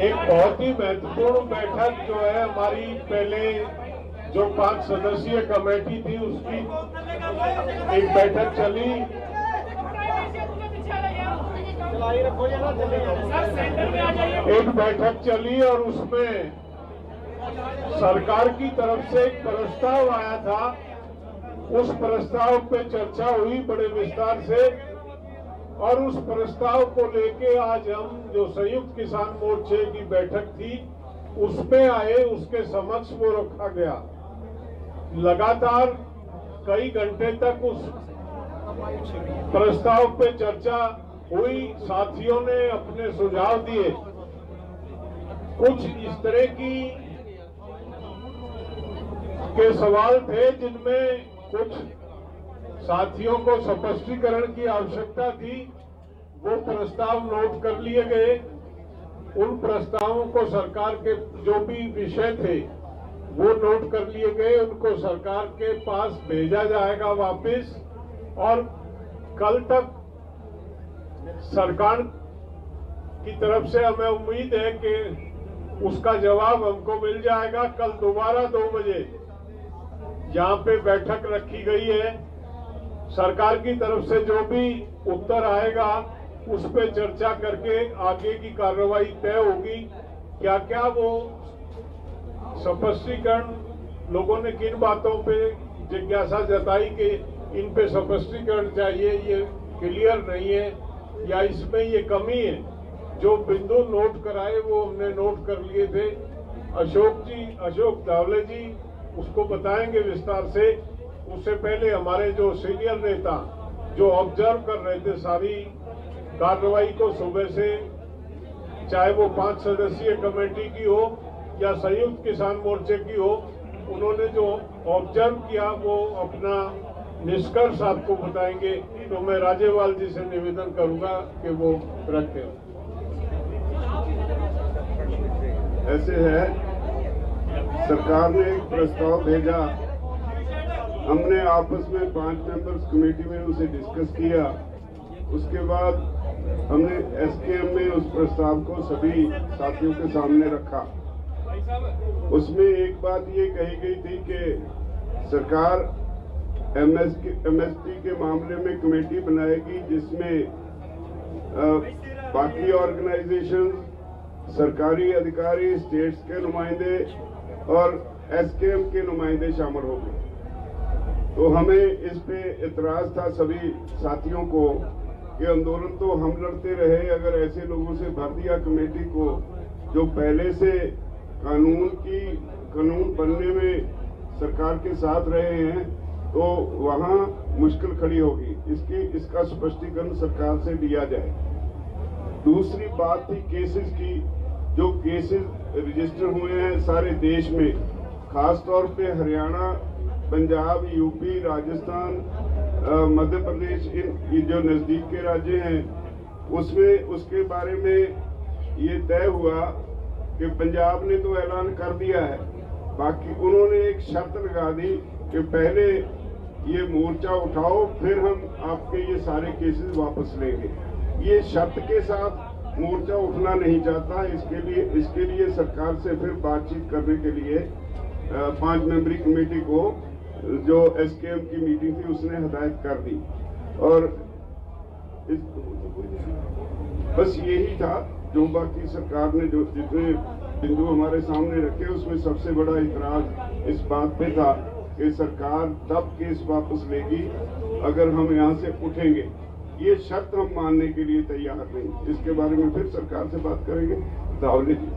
एक बहुत ही महत्वपूर्ण बैठक जो है हमारी, पहले जो 5 सदस्यीय कमेटी थी उसकी एक बैठक चली। एक बैठक चली और उसमें सरकार की तरफ से एक प्रस्ताव आया था। उस प्रस्ताव पे चर्चा हुई बड़े विस्तार से और उस प्रस्ताव को लेके आज हम जो संयुक्त किसान मोर्चे की बैठक थी उसमें आए, उसके समक्ष वो रखा गया। लगातार कई घंटे तक उस प्रस्ताव पे चर्चा हुई, साथियों ने अपने सुझाव दिए। कुछ इस तरह के सवाल थे जिनमें कुछ साथियों को स्पष्टीकरण की आवश्यकता थी। वो प्रस्ताव नोट कर लिए गए। उन प्रस्तावों को सरकार के जो भी विषय थे वो नोट कर लिए गए, उनको सरकार के पास भेजा जाएगा वापस और कल तक सरकार की तरफ से हमें उम्मीद है कि उसका जवाब हमको मिल जाएगा। कल दोबारा 2 बजे यहाँ पे बैठक रखी गई है। सरकार की तरफ से जो भी उत्तर आएगा उस पे चर्चा करके आगे की कार्रवाई तय होगी। क्या क्या वो स्पष्टीकरण, लोगों ने किन बातों पे जिज्ञासा जताई कि इन पे स्पष्टीकरण चाहिए, ये क्लियर नहीं है या इसमें ये कमी है, जो बिंदु नोट कराए वो हमने नोट कर लिए थे। अशोक धावले जी उसको बताएंगे विस्तार से। उससे पहले हमारे जो सीनियर नेता जो ऑब्जर्व कर रहे थे सारी कार्रवाई को सुबह से, चाहे वो 5 सदस्यीय कमेटी की हो या संयुक्त किसान मोर्चे की हो, उन्होंने जो ऑब्जर्व किया वो अपना निष्कर्ष आपको बताएंगे। तो मैं राजेवाल जी से निवेदन करूंगा कि वो रखें। ऐसे है, सरकार ने एक प्रस्ताव भेजा, हमने आपस में 5 मेंबर्स कमेटी में उसे डिस्कस किया। उसके बाद हमने एसकेएम में उस प्रस्ताव को सभी साथियों के सामने रखा। उसमें एक बात ये कही गई थी कि सरकार एमएसपी के मामले में कमेटी बनाएगी जिसमें बाकी ऑर्गेनाइजेशन, सरकारी अधिकारी, स्टेट्स के नुमाइंदे और एसकेएम के नुमाइंदे शामिल होंगे। तो हमें इस पे इतराज था सभी साथियों को कि आंदोलन तो हम लड़ते रहे, अगर ऐसे लोगों से भर दिया कमेटी को जो पहले से कानून बनने में सरकार के साथ रहे हैं, तो वहाँ मुश्किल खड़ी होगी। इसका स्पष्टीकरण सरकार से लिया जाए। दूसरी बात थी केसेस की। जो केसेस रजिस्टर हुए हैं सारे देश में, खास तौर पे हरियाणा, पंजाब, यूपी, राजस्थान, मध्य प्रदेश, इन जो नजदीक के राज्य हैं, उसमें उसके बारे में ये तय हुआ कि पंजाब ने तो ऐलान कर दिया है, बाकी उन्होंने एक शर्त लगा दी कि पहले ये मोर्चा उठाओ फिर हम आपके ये सारे केसेस वापस लेंगे। ये शर्त के साथ मोर्चा उठना नहीं चाहता। इसके लिए सरकार से फिर बातचीत करने के लिए 5 मेंबरी कमेटी को जो एसकेएम की मीटिंग थी उसने हदायत कर दी। और बस यही था जो बाकी सरकार ने जो जितने बिंदु हमारे सामने रखे, उसमें सबसे बड़ा इतराज इस बात पे था कि सरकार तब केस वापस लेगी अगर हम यहाँ से उठेंगे। ये शर्त हम मानने के लिए तैयार नहीं। इसके बारे में फिर सरकार से बात करेंगे। धावले जी।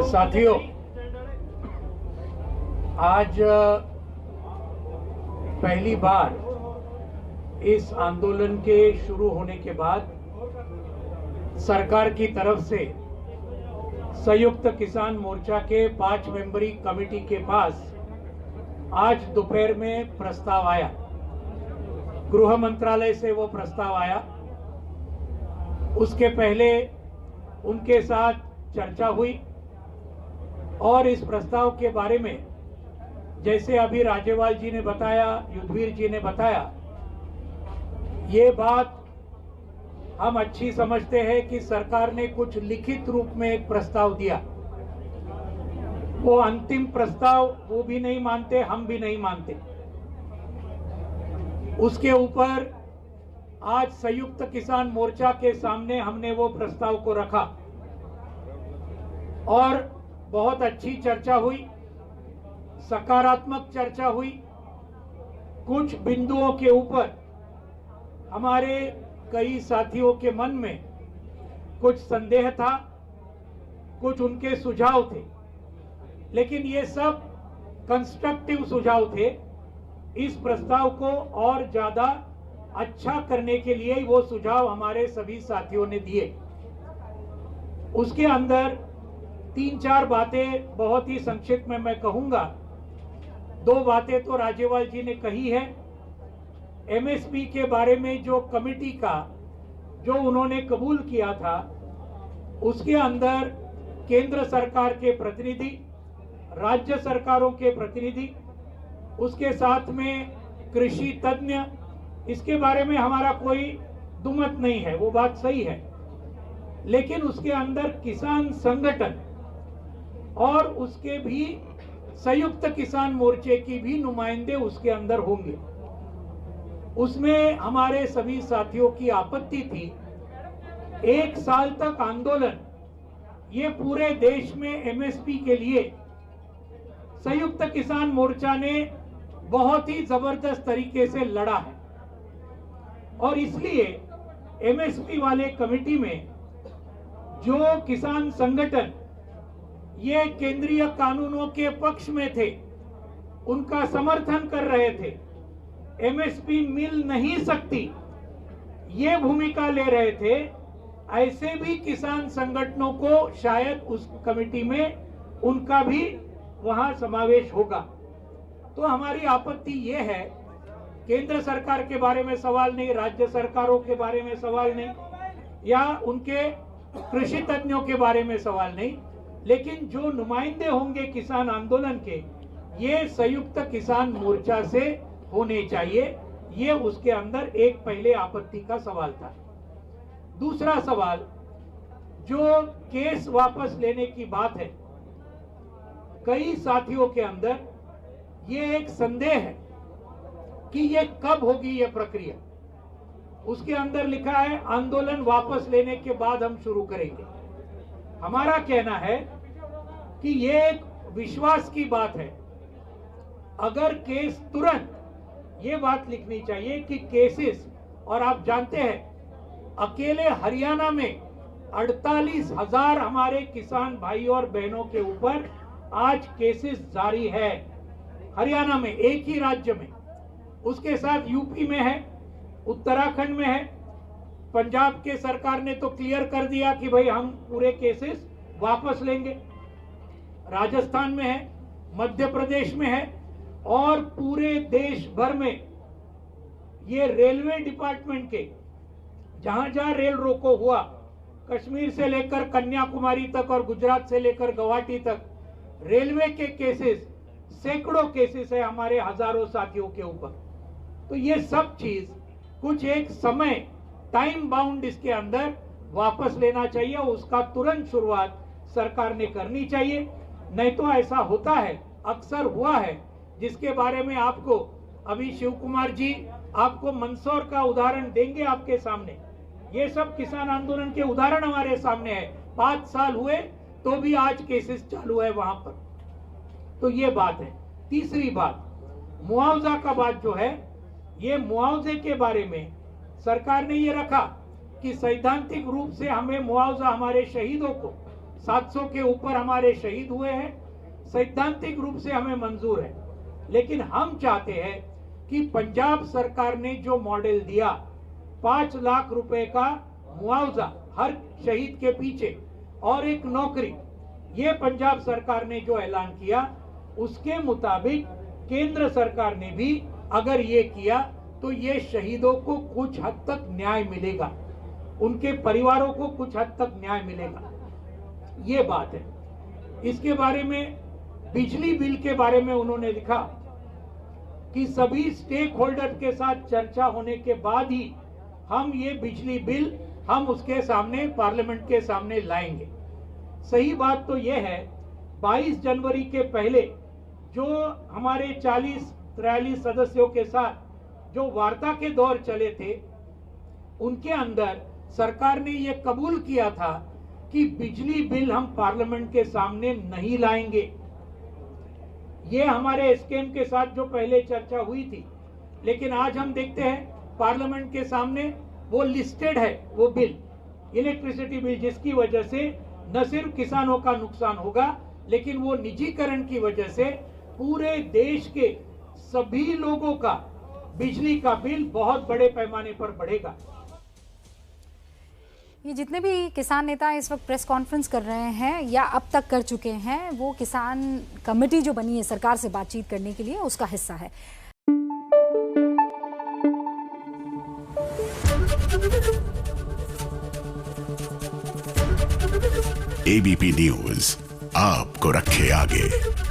साथियों, आज पहली बार इस आंदोलन के शुरू होने के बाद सरकार की तरफ से संयुक्त किसान मोर्चा के 5 मेंबरी कमेटी के पास आज दोपहर में प्रस्ताव आया। गृह मंत्रालय से वो प्रस्ताव आया। उसके पहले उनके साथ चर्चा हुई और इस प्रस्ताव के बारे में जैसे अभी राजेवाल जी ने बताया, युद्धवीर जी ने बताया, ये बात हम अच्छी समझते हैं कि सरकार ने कुछ लिखित रूप में एक प्रस्ताव दिया। वो अंतिम प्रस्ताव वो भी नहीं मानते, हम भी नहीं मानते। उसके ऊपर आज संयुक्त किसान मोर्चा के सामने हमने वो प्रस्ताव को रखा और बहुत अच्छी चर्चा हुई, सकारात्मक चर्चा हुई। कुछ बिंदुओं के ऊपर हमारे कई साथियों के मन में कुछ संदेह था, कुछ उनके सुझाव थे, लेकिन ये सब कंस्ट्रक्टिव सुझाव थे। इस प्रस्ताव को और ज्यादा अच्छा करने के लिए वो सुझाव हमारे सभी साथियों ने दिए। उसके अंदर 3-4 बातें बहुत ही संक्षिप्त में मैं कहूंगा। 2 बातें तो राजेवाल जी ने कही है। एमएसपी के बारे में जो कमेटी का जो उन्होंने कबूल किया था, उसके अंदर केंद्र सरकार के प्रतिनिधि, राज्य सरकारों के प्रतिनिधि, उसके साथ में कृषि तज्ञ, इसके बारे में हमारा कोई दुमत नहीं है, वो बात सही है। लेकिन उसके अंदर किसान संगठन और उसके भी संयुक्त किसान मोर्चे की भी नुमाइंदे उसके अंदर होंगे। उसमें हमारे सभी साथियों की आपत्ति थी, 1 साल तक आंदोलन ये पूरे देश में एमएसपी के लिए संयुक्त किसान मोर्चा ने बहुत ही जबरदस्त तरीके से लड़ा है और इसलिए एमएसपी वाले कमेटी में जो किसान संगठन ये केंद्रीय कानूनों के पक्ष में थे, उनका समर्थन कर रहे थे, एमएसपी मिल नहीं सकती, ये भूमिका ले रहे थे, ऐसे भी किसान संगठनों को शायद उस कमेटी में उनका भी वहां समावेश होगा। तो हमारी आपत्ति ये है, केंद्र सरकार के बारे में सवाल नहीं, राज्य सरकारों के बारे में सवाल नहीं, या उनके कृषि तज्ञों के बारे में सवाल नहीं, लेकिन जो नुमाइंदे होंगे किसान आंदोलन के, ये संयुक्त किसान मोर्चा से होने चाहिए। ये उसके अंदर एक पहले आपत्ति का सवाल था। दूसरा सवाल, जो केस वापस लेने की बात है, कई साथियों के अंदर ये एक संदेह है कि ये कब होगी ये प्रक्रिया। उसके अंदर लिखा है आंदोलन वापस लेने के बाद हम शुरू करेंगे। हमारा कहना है कि ये एक विश्वास की बात है। अगर केस तुरंत, ये बात लिखनी चाहिए कि केसेस, और आप जानते हैं अकेले हरियाणा में 48,000 हमारे किसान भाई और बहनों के ऊपर आज केसेस जारी है, हरियाणा में, एक ही राज्य में। उसके साथ यूपी में है, उत्तराखंड में है, पंजाब के सरकार ने तो क्लियर कर दिया कि भाई हम पूरे केसेस वापस लेंगे, राजस्थान में है, मध्य प्रदेश में है, और पूरे देश भर में ये रेलवे डिपार्टमेंट के जहां जहां रेल रोको हुआ, कश्मीर से लेकर कन्याकुमारी तक और गुजरात से लेकर गुवाहाटी तक, रेलवे के केसेस, सैकड़ों केसेस है हमारे हजारों साथियों के ऊपर। तो ये सब चीज कुछ एक समय, टाइम बाउंड इसके अंदर वापस लेना चाहिए, उसका तुरंत शुरुआत सरकार ने करनी चाहिए। नहीं तो ऐसा होता है, अक्सर हुआ है, जिसके बारे में आपको अभी शिव कुमार जी आपको मंदसौर का उदाहरण देंगे आपके सामने। ये सब किसान आंदोलन के उदाहरण हमारे सामने है। 5 साल हुए तो भी आज केसेस चालू है वहां पर। तो ये बात है। तीसरी बात, मुआवजा का बात जो है, ये मुआवजे के बारे में सरकार ने ये रखा कि सैद्धांतिक रूप से हमें मुआवजा, हमारे शहीदों को 700 के ऊपर हमारे शहीद हुए हैं, सैद्धांतिक रूप से हमें मंजूर है। लेकिन हम चाहते हैं कि पंजाब सरकार ने जो मॉडल दिया, 5 लाख रुपए का मुआवजा हर शहीद के पीछे और एक नौकरी, ये पंजाब सरकार ने जो ऐलान किया, उसके मुताबिक केंद्र सरकार ने भी अगर ये किया तो ये शहीदों को कुछ हद तक न्याय मिलेगा, उनके परिवारों को कुछ हद तक न्याय मिलेगा। ये बात है। इसके बारे में, बिजली बिल के बारे में उन्होंने लिखा कि सभी स्टेक होल्डर के साथ चर्चा होने के बाद ही हम ये बिजली बिल हम उसके सामने पार्लियामेंट के सामने लाएंगे। सही बात तो यह है 22 जनवरी के पहले जो हमारे 40-43 सदस्यों के साथ जो वार्ता के दौर चले थे, उनके अंदर सरकार ने यह कबूल किया था कि बिजली बिल हम पार्लियामेंट के सामने नहीं लाएंगे। ये हमारे एसकेएम के साथ जो पहले चर्चा हुई थी, लेकिन आज हम देखते हैं पार्लियामेंट के सामने वो लिस्टेड है, वो बिल, इलेक्ट्रिसिटी बिल, जिसकी वजह से न सिर्फ किसानों का नुकसान होगा, लेकिन वो निजीकरण की वजह से पूरे देश के सभी लोगों का बिजली का बिल बहुत बड़े पैमाने पर बढ़ेगा। ये जितने भी किसान नेता इस वक्त प्रेस कॉन्फ्रेंस कर रहे हैं या अब तक कर चुके हैं, वो किसान कमेटी जो बनी है सरकार से बातचीत करने के लिए, उसका हिस्सा है। एबीपी न्यूज आपको रखे आगे।